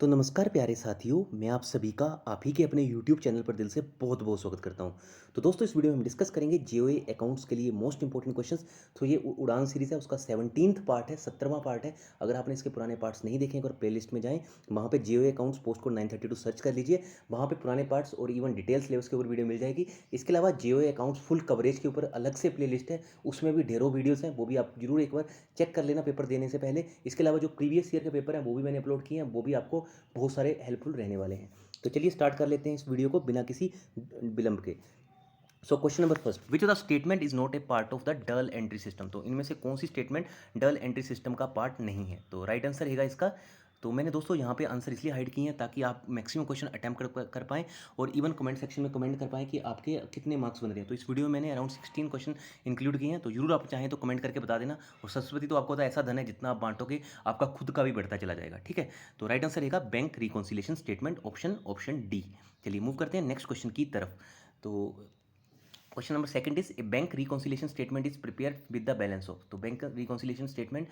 तो नमस्कार प्यारे साथियों, मैं आप सभी का आप ही के अपने यूट्यूब चैनल पर दिल से बहुत बहुत स्वागत करता हूं। तो दोस्तों, इस वीडियो में हम डिस्कस करेंगे जीओए अकाउंट्स के लिए मोस्ट इंपॉर्टेंट क्वेश्चंस। तो ये उड़ान सीरीज़ है, उसका 17वां पार्ट है, 17वां पार्ट है। अगर आपने इसके पुराने पार्ट्स नहीं देखे हैं, और प्लेलिस्ट में जाएँ, वहाँ पे Goa accounts post code 932 search कर लीजिए। वहाँ पे पुराने पार्ट्स और इवन डिटेल सिलेबस के ऊपर वीडियो मिल जाएगी। इसके अलावा जीओए अकाउंट्स फुल कवरेज के ऊपर अलग से प्लेलिस्ट है, उसमें भी ढेरों वीडियोज़ हैं, वो भी आप जरूर एक बार चेक कर लेना पेपर देने से पहले। इसके अलावा जो प्रीवियस ईयर के पेपर हैं वो भी मैंने अपलोड किए हैं, वो भी आपको बहुत सारे हेल्पफुल रहने वाले हैं। तो चलिए स्टार्ट कर लेते हैं इस वीडियो को बिना किसी विलंब के। So question number first, which of the statement is not a part of the dual entry system. तो इनमें से कौन सी स्टेटमेंट डल एंट्री सिस्टम का पार्ट नहीं है? तो राइट आंसर रहेगा इसका। तो मैंने दोस्तों यहाँ पे आंसर इसलिए हाइड किए हैं ताकि आप मैक्सिमम क्वेश्चन अटैम्प्ट कर पाएँ और इवन कमेंट सेक्शन में कमेंट कर पाएँ कि आपके कितने मार्क्स बन रहे हैं। तो इस वीडियो में मैंने अराउंड 16 क्वेश्चन इंक्लूड किए हैं, तो जरूर आप चाहें तो कमेंट करके बता देना। और सरस्वती तो आपको होता है ऐसा धन है, जितना आप बांटोगे आपका खुद का भी बढ़ता चला जाएगा। ठीक है, तो राइट आंसर रहेगा bank reconciliation statement, option D. चलिए मूव करते हैं नेक्स्ट क्वेश्चन की तरफ। तो question number second is a bank reconciliation statement is prepare with the balance of. तो बैंक रिकॉन्सिलेशन स्टेटमेंट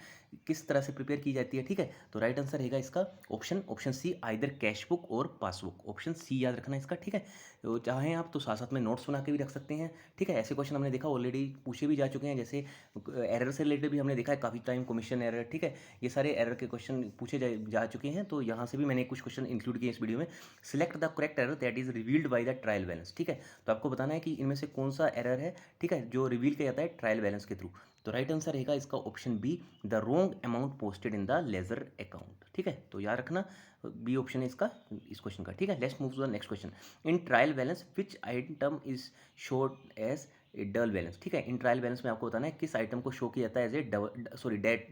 किस तरह से प्रिपेयर की जाती है? ठीक है, तो राइट आंसर रहेगा इसका option C, either cash book और पासबुक। ऑप्शन सी याद रखना इसका। ठीक है, तो चाहें आप तो साथ साथ में नोट्स बना के भी रख सकते हैं। ठीक है, ऐसे क्वेश्चन हमने देखा ऑलरेडी पूछे भी जा चुके हैं, जैसे एरर से रिलेटेड भी हमने देखा है काफ़ी टाइम, कमीशन एरर। ठीक है, ये सारे एरर के क्वेश्चन पूछे जा चुके हैं, तो यहाँ से भी मैंने कुछ क्वेश्चन इंक्लूड किए इस वीडियो में। Select the correct error that is revealed by the trial balance. ठीक है, तो आपको बताना है कि इनमें से कौन सा एरर है, ठीक है, जो रिवील किया जाता है ट्रायल बैलेंस के थ्रू। तो राइट आंसर रहेगा इसका option B, the wrong amount posted in the ledger account. ठीक है, तो याद रखना बी ऑप्शन है इसका, इस क्वेश्चन का। ठीक है, let's move to the next question. In trial balance which item is showed as a dull balance. ठीक है, इन ट्रायल बैलेंस में आपको बताना है किस आइटम को शो किया जाता है एज ए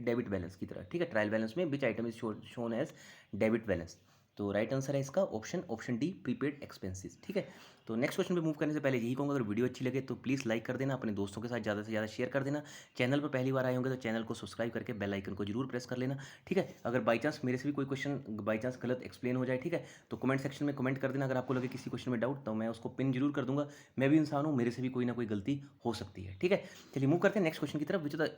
डेबिट बैलेंस की तरह। ठीक है, ट्रायल बैलेंस में which item is shown as debit balance. तो राइट आंसर है इसका ऑप्शन डी, प्रीपेड एक्सपेंसेस। ठीक है, तो नेक्स्ट क्वेश्चन पे मूव करने से पहले यही कहूँगा, अगर वीडियो अच्छी लगे तो प्लीज़ लाइक कर देना, अपने दोस्तों के साथ ज़्यादा से ज़्यादा शेयर कर देना। चैनल पर पहली बार आए होंगे तो चैनल को सब्सक्राइब करके बेल आइकन को जरूर प्रेस कर लेना। ठीक है, अगर बाई चांस मेरे से भी कोई क्वेश्चन बाई चांस गलत एक्सप्लेन हो जाए, ठीक है, तो कमेंट सेक्शन में कमेंट कर देना। अगर आपको लगे किसी क्वेश्चन में डाउट, तो मैं उसको पिन जरूर कर दूंगा। मैं भी इंसान हूँ, मेरे से भी कोई ना कोई गलती हो सकती है। ठीक है, चलिए मूव करते हैं नेक्स्ट क्वेश्चन की तरफ।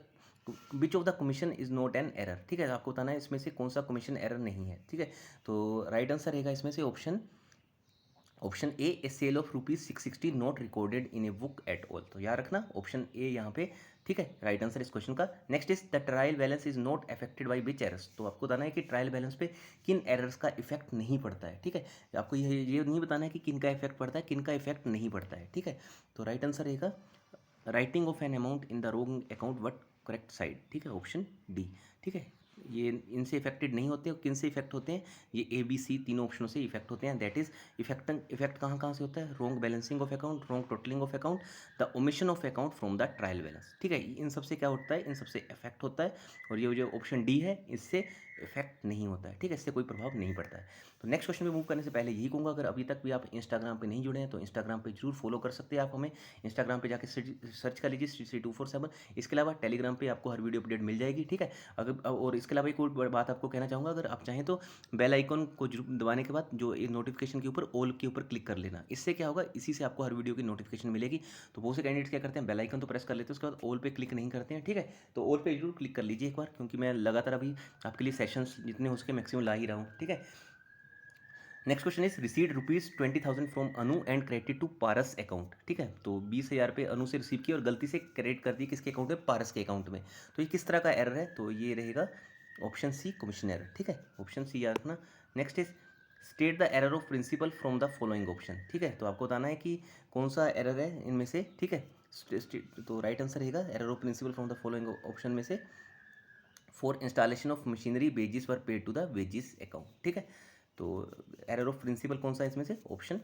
विच of the commission is not an error. ठीक है, आपको बताना है इसमें से कौन सा कमीशन एरर नहीं है। ठीक है, तो राइट आंसर रहेगा इसमें से option A sale of ₹660 not recorded in a book at all. तो याद रखना ऑप्शन ए यहाँ पे। ठीक है, राइट आंसर इस क्वेश्चन का। Next is the trial balance is not affected by which errors. तो आपको बताना है कि ट्रायल बैलेंस पे किन एरर्स का इफेक्ट नहीं पड़ता है। ठीक है, आपको ये नहीं बताना है कि किन का इफेक्ट पड़ता है, किन का इफेक्ट नहीं पड़ता है। ठीक है, तो राइट आंसर रहेगा writing of an amount in the wrong account what correct side. ठीक है, ऑप्शन डी। ठीक है, ये इनसे इफेक्टेड नहीं होते, और किन से इफेक्ट होते हैं? ये ए बी सी तीनों ऑप्शनों से इफेक्ट होते हैं। दैट इज इफेक्ट कहाँ कहाँ से होता है? Wrong balancing of account, wrong totalling of account, the omission of account from the trial balance. ठीक है, इन सबसे क्या होता है? इन सबसे इफेक्ट होता है। और ये जो ऑप्शन डी है, इससे इफेक्ट नहीं होता है। ठीक है, इससे कोई प्रभाव नहीं पड़ता है। तो नेक्स्ट क्वेश्चन पे मूव करने से पहले यही कहूँगा, अगर अभी तक भी आप इंस्टाग्राम पे नहीं जुड़े हैं तो इंस्टाग्राम पे जरूर फॉलो कर सकते हैं आप हमें। इंस्टाग्राम पे जाके सर्च कर लीजिए श्री 247। इसके अलावा टेलीग्राम पे आपको हर वीडियो अपडेट मिल जाएगी। ठीक है, अगर और इसके अलावा एक और बात आपको कहना चाहूँगा, अगर आप चाहें तो बेल आइकन को दबाने के बाद जो नोटिफिकेशन के ऊपर ऑल के ऊपर क्लिक कर लेना। इससे क्या होगा, इसी से आपको हर वीडियो की नोटिफिकेशन मिलेगी। तो बहुत से कैंडिडेट्स क्या करते हैं, बेल आइकन तो प्रेस कर लेते हैं, उसके बाद ऑल पे क्लिक नहीं करते हैं। ठीक है, तो ऑल पे जरूर क्लिक कर लीजिए एक बार, क्योंकि मैं लगातार अभी आपके लिए सेशंस जितने हो सके मैक्सिमम ला ही रहा हूँ। ठीक है, next question is received ₹20,000 from Anu and credit to Paras account. ठीक है, तो 20,000 रुपये अनु से रिसीव किए और गलती से क्रेडिट कर दी किसके अकाउंट में? पारस के अकाउंट में। तो ये किस तरह का एरर है? तो ये रहेगा ऑप्शन सी, कमीशन एरर। ठीक है, ऑप्शन सी याद रखना। Next is state the error of principle from the following option. ठीक है, तो आपको बताना है कि कौन सा एरर है इनमें से। ठीक है, तो राइट आंसर रहेगा error of principle from the following option में से for installation of machinery wages were paid to the wages account. ठीक है, तो एरर ऑफ प्रिंसिपल कौन सा है इसमें से?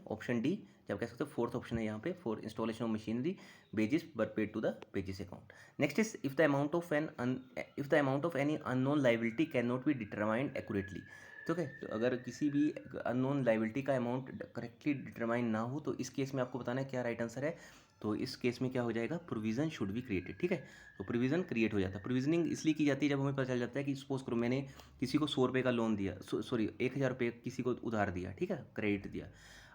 ऑप्शन डी, जब कह सकते हो फोर्थ ऑप्शन है यहाँ पे, for installation of machinery wages were paid to the wages account. Next is if the amount of any unknown liability can not be determined accurately. ठीक है, तो अगर किसी भी अननोन लाइबिलिटी का अमाउंट करेक्टली डिटरमाइन ना हो, तो इस केस में आपको बताना है क्या राइट आंसर है। तो इस केस में क्या हो जाएगा? Provision should be created. ठीक है, तो प्रोविजन क्रिएट हो जाता है। प्रोविजनिंग इसलिए की जाती है जब हमें पता चल जाता है कि सपोज करो मैंने किसी को 100 रुपये का लोन दिया, सॉरी 1,000 रुपये किसी को उधार दिया। ठीक है, क्रेडिट दिया।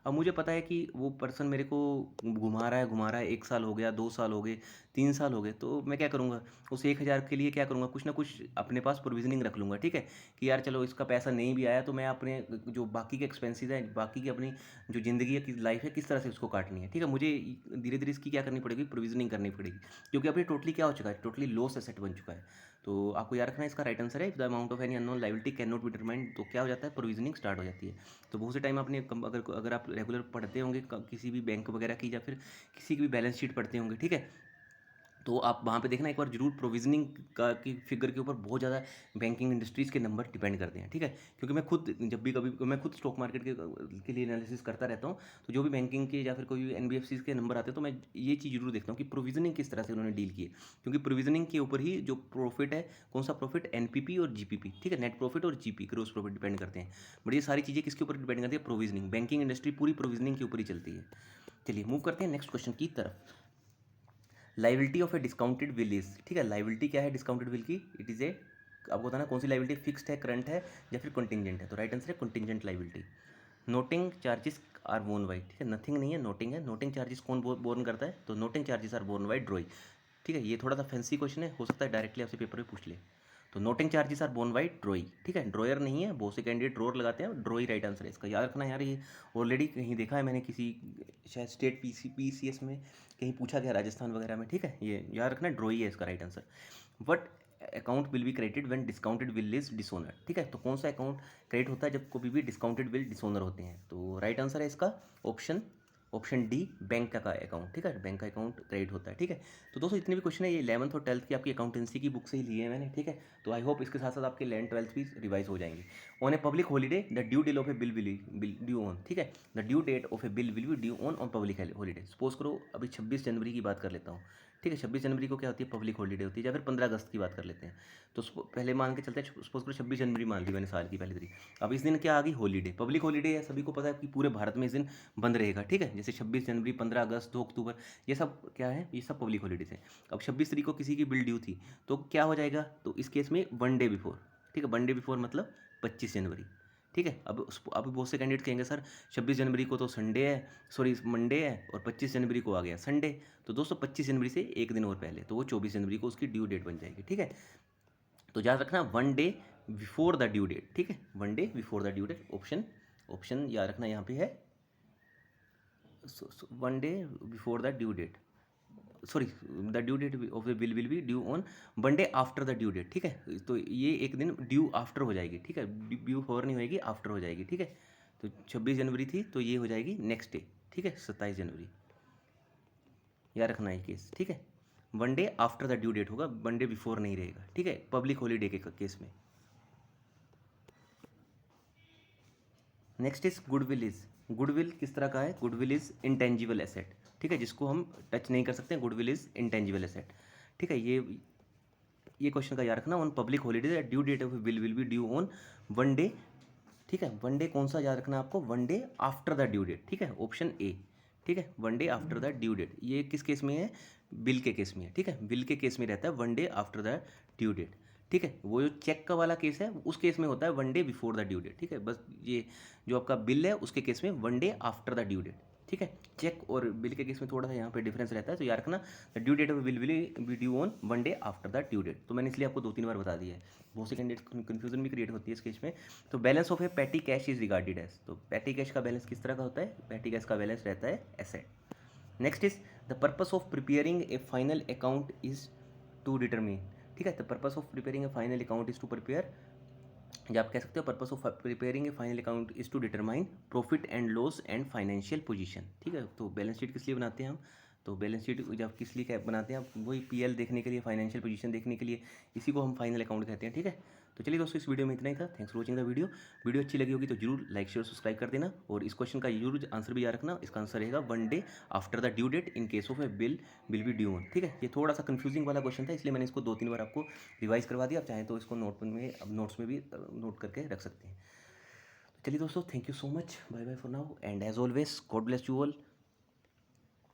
अब मुझे पता है कि वो पर्सन मेरे को घुमा रहा है 1 साल हो गया, 2 साल हो गए, 3 साल हो गए, तो मैं क्या करूँगा, उस 1,000 के लिए क्या करूँगा, कुछ ना कुछ अपने पास प्रोविज़निंग रख लूँगा, ठीक है? कि यार चलो इसका पैसा नहीं भी आया तो मैं अपने जो बाकी के एक्सपेंसेस हैं, बाकी की अपनी जो ज़िंदगी है, कि लाइफ़ है, किस तरह से उसको काटनी है, ठीक है? मुझे धीरे-धीरे इसकी क्या करनी पड़ेगी, प्रोविज़निंग करनी पड़ेगी, क्योंकि अभी टोटली क्या हो चुका है, टोटली लॉस एसेट बन चुका है। तो आपको याद रखना है, इसका राइट आंसर है, the amount of any unknown liability can not be determined. तो क्या हो जाता है, प्रोविजनिंग स्टार्ट हो जाती है। तो बहुत से टाइम आपने अगर अगर आप रेगुलर पढ़ते होंगे किसी भी बैंक वगैरह की, या फिर किसी की भी बैलेंस शीट पढ़ते होंगे, ठीक है, तो आप वहाँ पे देखना एक बार जरूर, प्रोविजनिंग का की फिगर के ऊपर बहुत ज़्यादा बैंकिंग इंडस्ट्रीज़ के नंबर डिपेंड करते हैं, ठीक है? क्योंकि मैं खुद जब भी कभी मैं खुद स्टॉक मार्केट के लिए एनालिसिस करता रहता हूँ, तो जो भी बैंकिंग के या फिर कोई भी एनबीएफसीज के नंबर आते हैं, तो मैं ये चीज़ जरूर देखता हूँ कि प्रोविजनिंग किस तरह से उन्होंने डील की है, क्योंकि प्रोविजनिंग के ऊपर ही जो प्रॉफिट है, कौन सा प्रॉफिट, एनपीपी और जीपीपी, ठीक है, नेट प्रॉफिट और जीपी, ग्रोस प्रॉफिट, डिपेंड करते हैं। बट ये सारी चीज़ें किसके ऊपर डिपेंड करती है, प्रोविजनिंग। बैंकिंग इंडस्ट्री पूरी प्रोविजनिंग के ऊपर ही चलती है। चलिए मूव करते हैं नेक्स्ट क्वेश्चन की तरफ। Liability of a discounted bill is, ठीक है, लाइबिलिटी क्या है डिस्काउंटेड बिल की, इट इज़ ए, आपको बताना कौन सी लाइबिलिटी फिक्स्ड है, करंट है, या फिर कंटिंजेंट है। तो राइट आंसर है contingent liability. Noting charges are borne by, ठीक है, नथिंग नहीं है, नोटिंग है। नोटिंग चार्जेस कौन बोर्न करता है, तो noting charges are borne by drawee, ठीक है। ये थोड़ा सा फैंसी क्वेश्चन है, हो सकता है डायरेक्टली आपसे पेपर में पूछ ले। तो noting charges are borne by drawee, ठीक है, ड्रॉयर नहीं है, बहुत से कैंडिडेट ड्रॉर लगाते हैं, ड्रॉई राइट आंसर है इसका। याद रखना यार, ये ऑलरेडी कहीं देखा है मैंने, किसी शायद स्टेट पीसीएस में कहीं पूछा गया, राजस्थान वगैरह में, ठीक है। ये याद रखना, ड्रॉई है इसका right answer. What account will be credited when discounted bill is dishonour, ठीक है। तो कौन सा अकाउंट क्रेडिट होता है जब कभी भी डिस्काउंटेड बिल डिसोनर होते हैं। तो राइट आंसर है इसका ऑप्शन डी, बैंक का अकाउंट, ठीक है, बैंक का अकाउंट क्रेडिट होता है, ठीक है। तो दोस्तों जितने भी क्वेश्चन है, ये 11th और 12th की आपकी अकाउंटेंसी की बुक से ही लिए हैं मैंने, ठीक है। तो आई होप इसके साथ साथ आपके 11th 12th भी रिवाइज हो जाएंगे। On a public holiday the due date of a bill due on, ठीक है, the due date of a bill will be due on public holiday. Suppose करो अभी 26 जनवरी की बात कर लेता हूँ, ठीक है, 26 जनवरी को क्या होती है, पब्लिक हॉलीडे होती है, या फिर 15 अगस्त की बात कर लेते हैं। तो पहले मान के चलते हैं, सपोज करो 26 जनवरी मान ली मैंने, साल की पहली तारीख। अब इस दिन क्या आ गई, हॉलीडे, पब्लिक हॉलीडे है, सभी को पता है कि पूरे भारत में इस दिन बंद रहेगा, ठीक है। जैसे 26 जनवरी, 15 अगस्त, 2 अक्टूबर, ये सब क्या है, ये सब पब्लिक हॉलीडेज हैं। अब 26 तारीख को किसी की बिल ड्यू थी, तो क्या हो जाएगा, तो इस केस में 1 डे बिफोर, ठीक है, 1 डे बिफोर मतलब 25 जनवरी, ठीक है। अब बहुत से कैंडिडेट कहेंगे सर 26 जनवरी को तो संडे है, सॉरी मंडे है, और 25 जनवरी को आ गया संडे। तो दोस्तों 25 जनवरी से एक दिन और पहले, तो वो 24 जनवरी को उसकी ड्यू डेट बन जाएगी, ठीक है। तो याद रखना 1 day before the due date, ठीक है, 1 day before the due date. Option याद रखना यहाँ पे है, 1 day before the due date, sorry, the due date of the bill will be due on 1 day after the due date, ठीक है। तो ये एक दिन ड्यू आफ्टर हो जाएगी, ठीक है, ड्यू फॉर नहीं होएगी, आफ्टर हो जाएगी, ठीक है। तो 26 जनवरी थी, तो ये हो जाएगी नेक्स्ट डे, ठीक है, 27 जनवरी। याद रखना है केस, ठीक है, 1 day after the due date होगा, 1 डे बिफोर नहीं रहेगा, ठीक है, पब्लिक हॉलीडे के केस में। Next is goodwill is, goodwill किस तरह का है, गुडविल इज इंटेंजिबल एसेट, ठीक है, जिसको हम टच नहीं कर सकते, गुडविल इज इंटेंजिबल एसेट, ठीक है। ये क्वेश्चन का याद रखना, on public holiday due date of bill will be due on 1 day, ठीक है, 1 डे कौन सा याद रखना आपको, 1 day after the due date, ठीक है, ऑप्शन ए, ठीक है, 1 day after the due date. ये किस केस में है, बिल के केस में है, ठीक है, बिल के केस में रहता है 1 day after the due date, ठीक है। वो जो चेक का वाला केस है, उस केस में होता है 1 day before the due date, ठीक है। बस ये जो आपका बिल है उसके केस में 1 day after the due date, ठीक है। चेक और बिल के केस में थोड़ा सा यहाँ पे डिफरेंस रहता है, तो याद रखना the due date of bill will be due on 1 day after the due date. तो मैंने इसलिए आपको 2-3 बार बता दिया है, बहुत से कैंडिडेट कन्फ्यूजन भी क्रिएट होती है इस केस में। तो balance of a petty cash is regarded as, तो पैटी कैश का बैलेंस किस तरह का होता है, पैटी कैश का बैलेंस रहता है asset. Next is the purpose of preparing a final account is to determine, ठीक है, the purpose of preparing a final account is to prepare, या आप कह सकते हो purpose of preparing a final account is to determine profit and loss and financial position, ठीक है। तो बैलेंस शीट किस लिए बनाते हैं हम, तो बैलेंस शीट जब किस लिए बनाते हैं, आप वही पीएल देखने के लिए, फाइनेंशियल पोजीशन देखने के लिए, इसी को हम फाइनल अकाउंट कहते हैं, ठीक है। तो चलिए दोस्तों, इस वीडियो में इतना ही था। Thanks for watching the video अच्छी लगी होगी तो जरूर लाइक शेयर सब्सक्राइब कर देना, और इस क्वेश्चन का जरूर आंसर भी याद रखना। इसका आंसर रहेगा 1 day after the due date in case of a bill will be due on, ठीक है। ये थोड़ा सा कंफ्यूजिंग वाला क्वेश्चन था, इसलिए मैंने इसको 2-3 बार आपको रिवाइज करवा दिया। आप चाहें तो इसको नोट्स में भी नोट करके रख सकते हैं। तो चलिए दोस्तों, thank you so much, bye bye for now, and as always God bless you all.